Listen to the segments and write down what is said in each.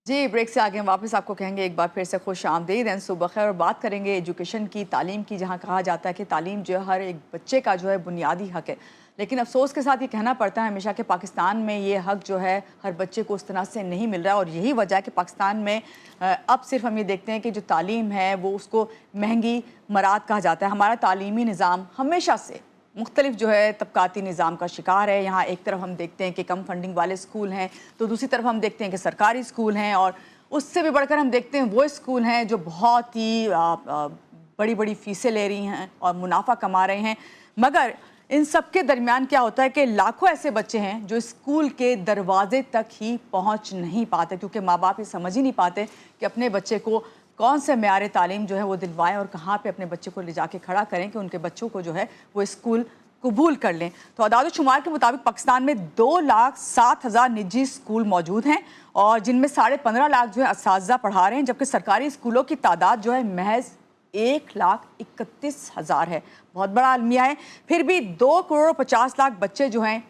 जी, break से आगे हम वापस आपको कहेंगे एक बार फिर से खुश आमदीद एंड सुबह खैर। और बात करेंगे एजुकेशन की, तालीम की, जहाँ कहा जाता है कि तालीम जो है हर एक बच्चे का जो है बुनियादी हक है। लेकिन अफसोस के साथ ये कहना पड़ता है हमेशा कि पाकिस्तान में ये हक जो है हर बच्चे को उस तरह से नहीं मिल रहा है। और यही वजह है कि पाकिस्तान में अब सिर्फ हम ये देखते हैं कि जो तालीम है वो उसको महंगी मराद कहा जाता है। हमारा तालीमी निज़ाम हमेशा से मुख्तलिफ जो है तबकाती निज़ाम का शिकार है। यहाँ एक तरफ हम देखते हैं कि कम फंडिंग वाले स्कूल हैं, तो दूसरी तरफ हम देखते हैं कि सरकारी स्कूल हैं, और उससे भी बढ़कर हम देखते हैं वो स्कूल हैं जो बहुत ही बड़ी बड़ी फ़ीसें ले रही हैं और मुनाफा कमा रहे हैं। मगर इन सब के दरमियान क्या होता है कि लाखों ऐसे बच्चे हैं जो स्कूल के दरवाजे तक ही पहुँच नहीं पाते, क्योंकि माँ बाप ये समझ ही नहीं पाते कि अपने बच्चे को कौन से मेयार तालीम जो है वो दिलवाएं और कहाँ पे अपने बच्चे को ले जाके खड़ा करें कि उनके बच्चों को जो है वो स्कूल कबूल कर लें। तो अदाद शुमार के मुताबिक पाकिस्तान में 2,07,000 निजी स्कूल मौजूद हैं, और जिनमें 15.5 लाख जो है असातिज़ा पढ़ा रहे हैं, जबकि सरकारी स्कूलों की तादाद जो है महज 1,31,000 है। बहुत बड़ा अलमिया है। फिर भी 2,50,00,000 बच्चे जो हैं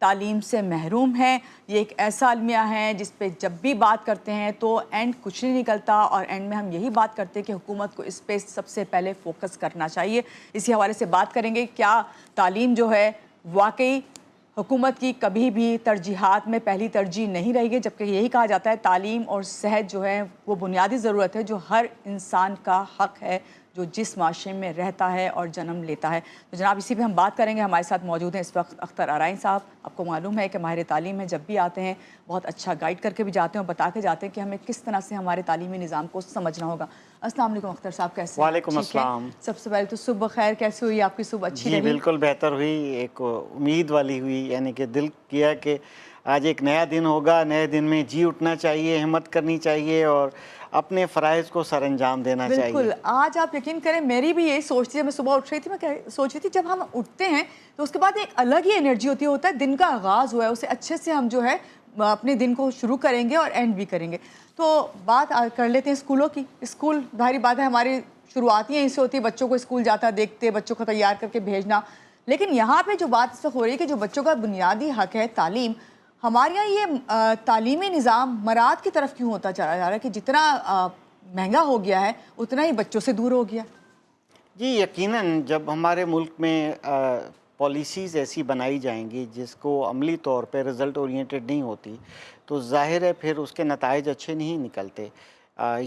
तालीम से महरूम हैं। ये एक ऐसा अलमिया है जिस पे जब भी बात करते हैं तो एंड कुछ नहीं निकलता, और एंड में हम यही बात करते हैं कि हुकूमत को इस पे सबसे पहले फोकस करना चाहिए। इसी हवाले से बात करेंगे, क्या तालीम जो है वाकई हुकूमत की कभी भी तरजीहात में पहली तरजीह नहीं रहेगी, जबकि यही कहा जाता है तालीम और सेहत जो है वो बुनियादी ज़रूरत है जो हर इंसान का हक़ है, जो जिस माशरे में रहता है और जन्म लेता है। तो जनाब इसी पे हम बात करेंगे। हमारे साथ मौजूद हैं इस वक्त अख्तर आराइन साहब। आपको मालूम है कि माहिर तालीम है, जब भी आते हैं बहुत अच्छा गाइड करके भी जाते हैं और बता के जाते हैं कि हमें किस तरह से हमारे तालीमी निज़ाम को समझना होगा। अस्सलाम वालेकुम अख्तर साहब, कैसे? वालेकुम अस्सलाम। सबसे पहले तो सुबह खैर, कैसे हुई आपकी सुबह? अच्छी जी रही? बिल्कुल बेहतर हुई, एक उम्मीद वाली हुई, यानी कि दिल किया कि आज एक नया दिन होगा, नए दिन में जी उठना चाहिए, हिम्मत करनी चाहिए और अपने फ़राइज़ को सरअंजाम देना बिल्कुल। चाहिए। आज आप यकीन करें मेरी भी यही सोच थी। मैं सुबह उठ रही थी, मैं सोच रही थी जब हम उठते हैं तो उसके बाद एक अलग ही एनर्जी होता है। दिन का आगाज़ हुआ है, उसे अच्छे से हम जो है अपने दिन को शुरू करेंगे और एंड भी करेंगे। तो बात कर लेते हैं स्कूलों की। स्कूल जाहिर बात है हमारी शुरुआत ही यहीं से होती है, बच्चों को स्कूल जाता देखते, बच्चों को तैयार करके भेजना। लेकिन यहाँ पे जो बात इस वक्त हो रही है कि जो बच्चों का बुनियादी हक है तालीम, हमारे यहाँ ये तालीमी निज़ाम मराद की तरफ क्यों होता चला जा रहा है कि जितना महंगा हो गया है उतना ही बच्चों से दूर हो गया? जी यकीनन जब हमारे मुल्क में पॉलिसीज़ ऐसी बनाई जाएंगी जिसको अमली तौर पे रिज़ल्ट ओरिएंटेड नहीं होती, तो ज़ाहिर है फिर उसके नताइज अच्छे नहीं निकलते।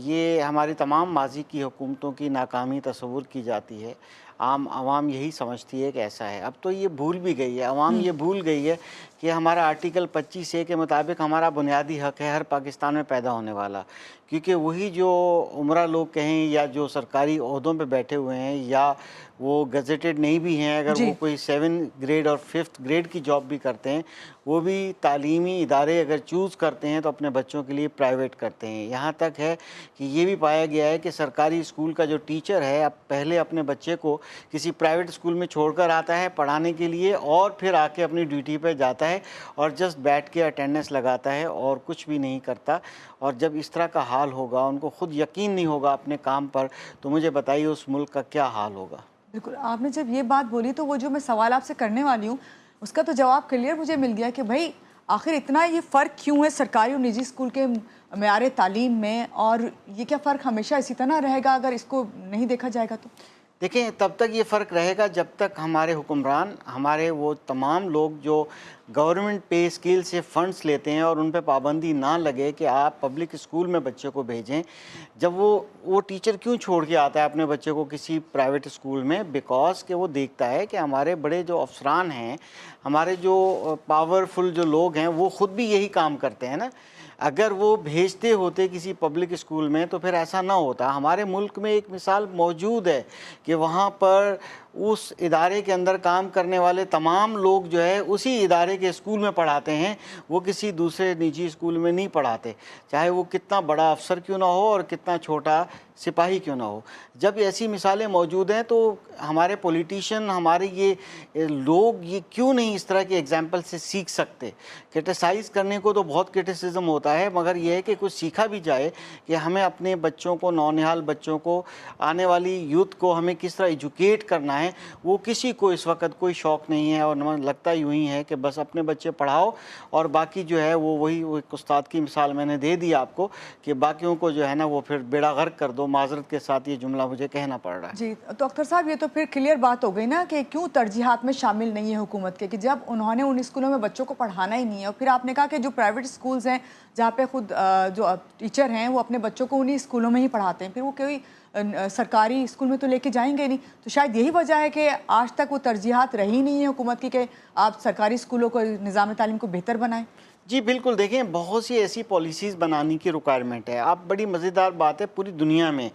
ये हमारी तमाम माजी की हुकूमतों की नाकामी तस्वुर की जाती है। आम आवाम यही समझती है कि ऐसा है। अब तो ये भूल भी गई है, आवाम ये भूल गई है कि हमारा आर्टिकल 25A के मुताबिक हमारा बुनियादी हक़ है हर पाकिस्तान में पैदा होने वाला। क्योंकि वही जो उमरा लोग कहें या जो सरकारी ओहदों पे बैठे हुए हैं या वो गज़ेटेड नहीं भी हैं, अगर वो कोई 7 ग्रेड और 5th ग्रेड की जॉब भी करते हैं, वो भी तालीमी इदारे अगर चूज़ करते हैं तो अपने बच्चों के लिए प्राइवेट करते हैं। यहाँ तक है कि ये भी पाया गया है कि सरकारी स्कूल का जो टीचर है अब पहले अपने बच्चे को किसी प्राइवेट स्कूल में छोड़कर आता है पढ़ाने के लिए और फिर आके अपनी ड्यूटी पे जाता है और जस्ट बैठ के अटेंडेंस लगाता है और कुछ भी नहीं करता। और जब इस तरह का हाल होगा, उनको खुद यकीन नहीं होगा अपने काम पर, तो मुझे बताइए उस मुल्क का क्या हाल होगा। बिल्कुल, आपने जब ये बात बोली तो वो जो मैं सवाल आपसे करने वाली हूँ उसका तो जवाब क्लियर मुझे मिल गया कि भाई आखिर इतना ये फ़र्क क्यों है सरकारी और निजी स्कूल के मेयार तालीम में, और ये क्या फ़र्क हमेशा इसी तरह रहेगा अगर इसको नहीं देखा जाएगा तो? देखें, तब तक ये फ़र्क रहेगा जब तक हमारे हुक्मरान, हमारे वो तमाम लोग जो गवर्नमेंट पे स्केल से फ़ंड्स लेते हैं और उन पे पाबंदी ना लगे कि आप पब्लिक स्कूल में बच्चे को भेजें। जब वो टीचर क्यों छोड़ के आता है अपने बच्चे को किसी प्राइवेट स्कूल में? बिकॉज़ कि वो देखता है कि हमारे बड़े जो अफसरान हैं, हमारे जो पावरफुल जो लोग हैं, वो ख़ुद भी यही काम करते हैं ना। अगर वो भेजते होते किसी पब्लिक स्कूल में तो फिर ऐसा ना होता। हमारे मुल्क में एक मिसाल मौजूद है कि वहाँ पर उस इदारे के अंदर काम करने वाले तमाम लोग जो है उसी इदारे के स्कूल में पढ़ाते हैं, वो किसी दूसरे निजी स्कूल में नहीं पढ़ाते, चाहे वो कितना बड़ा अफसर क्यों ना हो और कितना छोटा सिपाही क्यों ना हो। जब ऐसी मिसालें मौजूद हैं तो हमारे पॉलिटिशियन, हमारे ये लोग ये क्यों नहीं इस तरह के एग्जाम्पल से सीख सकते? क्रिटिसाइज़ करने को तो बहुत क्रिटिसिज्म होता ہوتا ہے, مگر یہ ہے کہ کچھ سیکھا بھی جائے کہ ہمیں اپنے بچوں کو, نونہال بچوں کو, آنے والی یوتھ کو ہمیں کس طرح ایجوکیٹ کرنا ہے. وہ کسی کو اس وقت کوئی شوق نہیں ہے, اور لگتا یوں ہی ہے کہ بس اپنے بچے پڑھاؤ اور باقی جو ہے وہ ایک استاد کی مثال میں نے دے دی آپ کو کہ باقیوں کو جو ہے نا وہ پھر بیڑا غرق کر دو. معذرت کے ساتھ یہ جملہ مجھے کہنا پڑ رہا ہے. جی تو اختر صاحب, یہ تو پھر کلیئر بات ہو گئی نا کہ کیوں ترجیحات میں شامل نہیں ہے حکومت کے, کہ جب انہوں نے ان اسکولوں میں بچوں کو پڑھانا ہی نہیں ہے. اور پھر آپ نے کہا کہ جو پرائیویٹ اسکولز ہیں جہاں پہ خود جو ٹیچر ہیں وہ اپنے بچوں کو انہی اسکولوں میں ہی پڑھاتے ہیں, پھر وہ کوئی سرکاری اسکول میں تو لے کے جائیں گے نہیں. تو شاید یہی وجہ ہے کہ آج تک وہ ترجیحات رہی نہیں ہے حکومت کی کہ آپ سرکاری اسکولوں کو, نظام تعلیم کو بہتر بنائیں. جی بالکل, دیکھیں بہت سی ایسی پالیسیز بنانے کی ریکوائرمنٹ ہے. آپ بڑی مزیدار بات ہے, پوری دنیا میں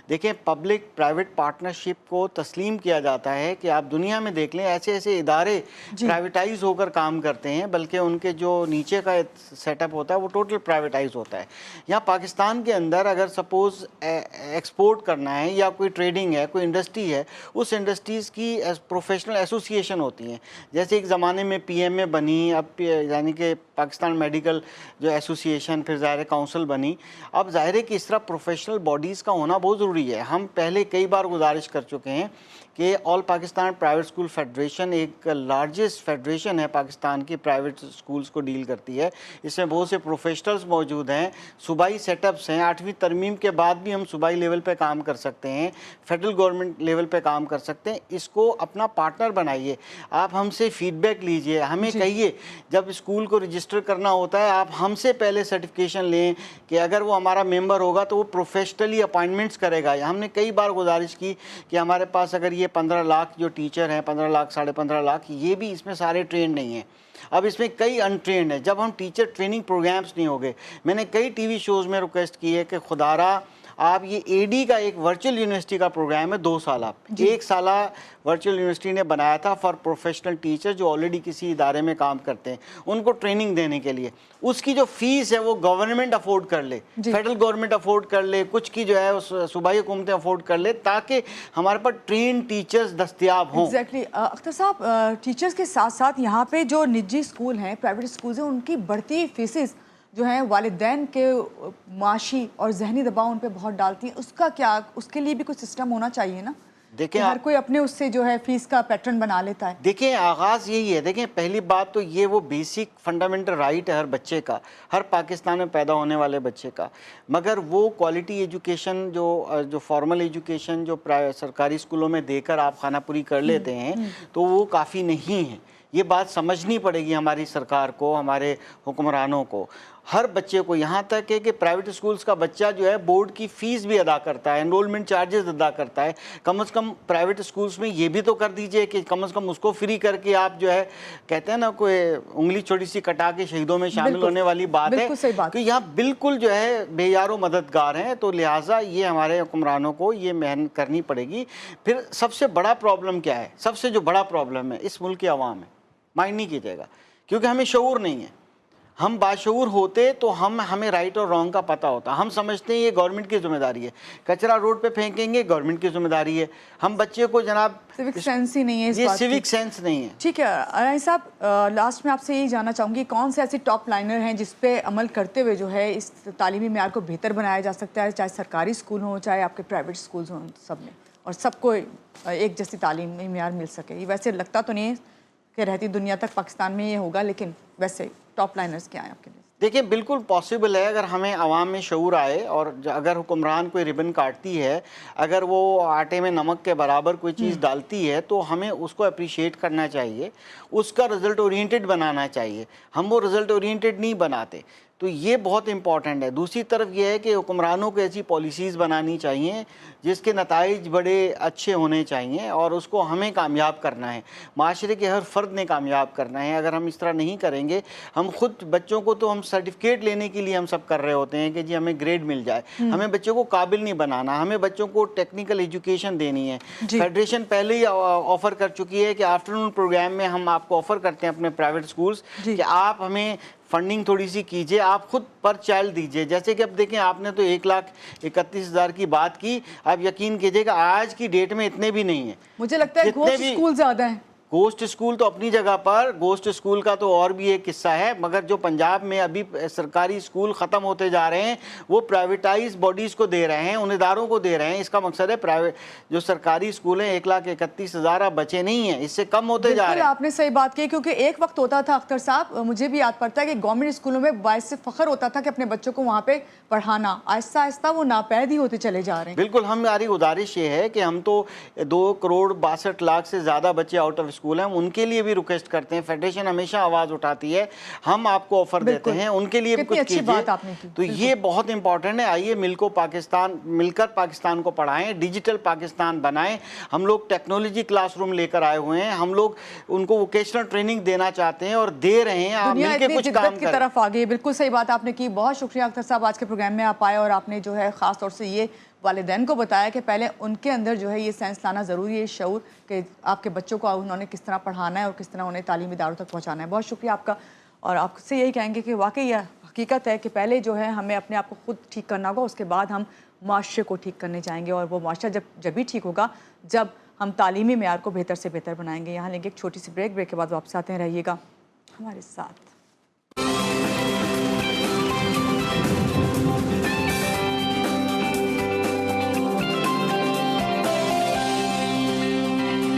دیکھیں پبلک پرائیویٹ پارٹنرشپ کو تسلیم کیا جاتا ہے کہ آپ دنیا میں دیکھ لیں ایسے ایسے ادارے پرائیویٹائز ہو کر کام کرتے ہیں, بلکہ ان کے جو نیچے کا سیٹ اپ ہوتا ہے وہ ٹوٹل پرائیویٹائز ہوتا ہے. یہاں پاکستان کے اندر اگر سپوز ایکسپورٹ کرنا ہے یا کوئی ٹریڈنگ ہے, کوئی انڈسٹری ہے, اس انڈسٹریز کی پروفیشنل ایسوسیشن ہوتی ہیں. جیسے ایک زمانے میں پی ایم اے بنی, اب یعنی کہ پاکستان میڈیکل جو ایسوسیشن, پھر ظاہر کاؤنسل بنی. اب ظاہر ہے کہ اس طرح پروفیشنل باڈیز کا ہونا بہت ضروری ہے. ہم پہلے کئی بار گزارش کر چکے ہیں کہ آل پاکستان پرائیویٹ اسکول فیڈریشن ایک لارجسٹ فیڈریشن ہے پاکستان کی, پرائیویٹ اسکولز کو ڈیل کرتی ہے. اس میں بہت سے پروفیشنلز موجود ہیں, صوبائی سیٹ اپس ہیں. 8ویں ترمیم کے بعد بھی ہم صوبائی لیول پہ کام کر سکتے ہیں, فیڈرل گورنمنٹ لیول پہ کام کر سکتے ہیں. اس کو اپنا پارٹنر بنائیے, آپ ہم سے فیڈ بیک لیجئے, ہمیں کہیے جب اسکول کو رجسٹر کرنا ہوتا ہے آپ ہم سے پہلے سرٹیفکیشن لیں کہ اگر وہ ہمارا ممبر ہوگا تو وہ پروفیشنلی اپائنٹمنٹس کرے گا. ہم نے کئی بار گزارش کی کہ ہمارے پاس اگر یہ 15 لاکھ جو ٹیچر ہیں, 15 لاکھ 15.5 لاکھ, یہ بھی اس میں سارے ٹرینڈ نہیں ہیں. اب اس میں کئی ان ٹرینڈ ہیں. جب ہم ٹیچر ٹریننگ پروگرامز نہیں ہوگے, میں نے کئی ٹی وی شوز میں ریکویسٹ کی ہے کہ خدارا آپ یہ اے ڈی کا ایک ورچوئل یونیورسٹی کا پروگرام ہے 2 سالہ, 1 سالہ ورچوئل یونیورسٹی نے بنایا تھا فار پروفیشنل ٹیچر جو آلریڈی کسی ادارے میں کام کرتے ہیں, ان کو ٹریننگ دینے کے لیے. اس کی جو فیس ہے وہ گورنمنٹ افورڈ کر لے, فیڈرل گورنمنٹ افورڈ کر لے, کچھ کی جو ہے صوبائی حکومتیں افورڈ کر لے, تاکہ ہمارے پاس ٹرین ٹیچرز دستیاب ہوں. ایگزیکٹلی. اختر صاحب, ٹیچرز کے ساتھ ساتھ یہاں پہ جو نجی اسکول ہیں, پرائیویٹ اسکولز ہیں, ان کی بڑھتی فیسز جو ہیں والدین کے معاشی اور ذہنی دباؤ ان پہ بہت ڈالتی ہیں. اس کا کیا, اس کے لیے بھی کچھ سسٹم ہونا چاہیے نا, دیکھیں ہر کوئی اپنے اس سے جو ہے فیس کا پیٹرن بنا لیتا ہے. دیکھیں آغاز یہی ہے. دیکھیں پہلی بات تو یہ وہ بیسک فنڈامنٹل رائٹ ہے ہر بچے کا, ہر پاکستان میں پیدا ہونے والے بچے کا, مگر وہ کوالٹی ایجوکیشن جو فارمل ایجوکیشن جو سرکاری اسکولوں میں دے کر آپ خانہ پوری کر لیتے ہیں تو وہ کافی نہیں ہے. یہ بات سمجھنی پڑے گی ہماری سرکار کو, ہمارے حکمرانوں کو. ہر بچے کو, یہاں تک ہے کہ پرائیویٹ اسکولز کا بچہ جو ہے بورڈ کی فیس بھی ادا کرتا ہے, انرولمنٹ چارجز ادا کرتا ہے. کم از کم پرائیویٹ اسکولز میں یہ بھی تو کر دیجئے کہ کم از کم اس کو فری کر کے آپ جو ہے کہتے ہیں نا کوئی انگلی چھوٹی سی کٹا کے شہیدوں میں شامل ہونے والی بات ہے کہ یہاں بالکل جو ہے بے یار و مددگار ہیں. تو لہٰذا یہ ہمارے حکمرانوں کو یہ محنت کرنی پڑے گی. پھر سب سے بڑا پرابلم کیا ہے, سب سے جو بڑا پرابلم ہے اس ملک کی عوام ہے, مائنڈ نہیں کیجیے گا, کیونکہ ہمیں شعور نہیں ہے. ہم باشعور ہوتے تو ہمیں رائٹ اور رانگ کا پتہ ہوتا. ہم سمجھتے ہیں یہ گورنمنٹ کی ذمہ داری ہے, کچرا روڈ پہ پھینکیں گے گورنمنٹ کی ذمہ داری ہے. ہم بچے کو جناب سیوک سینس ہی نہیں ہے, یہ سیوک سینس نہیں ہے. ٹھیک ہے عرائض صاحب, لاسٹ میں آپ سے یہی جاننا چاہوں گی کون سے ایسے ٹاپ لائنر ہیں جس پہ عمل کرتے ہوئے جو ہے اس تعلیمی معیار کو بہتر بنایا جا سکتا ہے, چاہے سرکاری اسکول ہوں چاہے آپ کے پرائیویٹ اسکولز ہوں, سب میں, اور سب کو ایک جیسی تعلیمی معیار مل سکے. یہ ویسے لگتا تو نہیں ہے کہ رہتی دنیا تک پاکستان میں یہ ہوگا, لیکن ویسے ٹاپ لائنرز کیا ہیں آپ کے لیے؟ دیکھیں بالکل پاسبل ہے اگر ہمیں عوام میں شعور آئے, اور اگر حکمران کوئی ربن کاٹتی ہے, اگر وہ آٹے میں نمک کے برابر کوئی چیز ڈالتی ہے تو ہمیں اس کو اپریشیٹ کرنا چاہیے, اس کا رزلٹ اورینٹڈ بنانا چاہیے. ہم وہ رزلٹ اورینٹڈ نہیں بناتے, تو یہ بہت امپورٹنٹ ہے. دوسری طرف یہ ہے کہ حکمرانوں کو ایسی پالیسیز بنانی چاہیے جس کے نتائج بڑے اچھے ہونے چاہیے, اور اس کو ہمیں کامیاب کرنا ہے, معاشرے کے ہر فرد نے کامیاب کرنا ہے. اگر ہم اس طرح نہیں کریں گے, ہم خود بچوں کو تو ہم سرٹیفکیٹ لینے کے لیے ہم سب کر رہے ہوتے ہیں کہ جی ہمیں گریڈ مل جائے, ہمیں بچوں کو قابل نہیں بنانا, ہمیں بچوں کو ٹیکنیکل ایجوکیشن دینی ہے. فیڈریشن پہلے ہی آفر کر چکی ہے کہ آفٹرنون پروگرام میں ہم آپ کو آفر کرتے ہیں اپنے پرائیویٹ اسکولز کہ آپ ہمیں فنڈنگ تھوڑی سی کیجئے, آپ خود پر چائلڈ دیجئے. جیسے کہ اب دیکھیں آپ نے تو 1,31,000 کی بات کی, آپ یقین کیجئے کہ آج کی ڈیٹ میں اتنے بھی نہیں ہیں. مجھے لگتا ہے گھوسٹ اسکول زیادہ ہیں. गोस्ट स्कूल तो अपनी जगह पर, गोस्ट स्कूल का तो और भी एक किस्सा है, मगर जो पंजाब में अभी सरकारी स्कूल ख़त्म होते जा रहे हैं वो प्राइवेटाइज बॉडीज़ को दे रहे हैं, उन इदारों को दे रहे हैं। इसका मकसद है प्राइवेट जो सरकारी स्कूल हैं 1,31,000 अब बचे नहीं हैं, इससे कम होते जा रहे हैं। आपने सही बात की, क्योंकि एक वक्त होता था अख्तर साहब, मुझे भी याद पड़ता है कि गवर्नमेंट स्कूलों में बायस फ़ख्र होता था कि अपने बच्चों को वहाँ पे पढ़ाना, आहिस्ता आहिस्ता वो नापैद ही होते चले जा रहे हैं। बिल्कुल, हमारी गुजारिश ये है कि हम तो 2,62,00,000 से ज़्यादा बच्चे आउट ऑफ स्कूल हैं, हम उनके लिए भी रिक्वेस्ट करते हैं। फेडरेशन हमेशा आवाज़ उठाती है, हम आपको ऑफर देते हैं, उनके लिए भी कुछ कीजिए। तो ये बहुत इंपॉर्टेंट है। आइए मिलकर पाकिस्तान को पढ़ाएं, डिजिटल पाकिस्तान बनाएं। हम लोग टेक्नोलॉजी क्लासरूम लेकर आए हुए हैं, हम लोग उनको वोकेशनल ट्रेनिंग देना चाहते हैं और दे रहे हैं। आप मिलकर कुछ काम की तरफ आ गई। बिल्कुल सही बात आपने की। बहुत शुक्रिया अख्तर साहब, आज के प्रोग्राम में आप आए और आपने जो है ख़ास तौर से ये वालिदैन को बताया कि पहले उनके अंदर जो है ये सेंस लाना ज़रूरी है, शऊर, कि आपके बच्चों को उन्होंने किस तरह पढ़ाना है और किस तरह उन्हें तालीमी इदारों तक पहुँचाना है। बहुत शुक्रिया आपका। और आपसे यही कहेंगे कि वाकई यह हकीकत है कि पहले जो है हमें अपने आप को खुद ठीक करना होगा, उसके बाद हम माशरे को ठीक करने जाएंगे। और वो माशरा जब भी ठीक होगा जब हम तालीमी मेयार को बेहतर से बेहतर बनाएंगे। यहाँ लेंगे एक छोटी सी ब्रेक के बाद वापस आते हैं, रहिएगा हमारे साथ।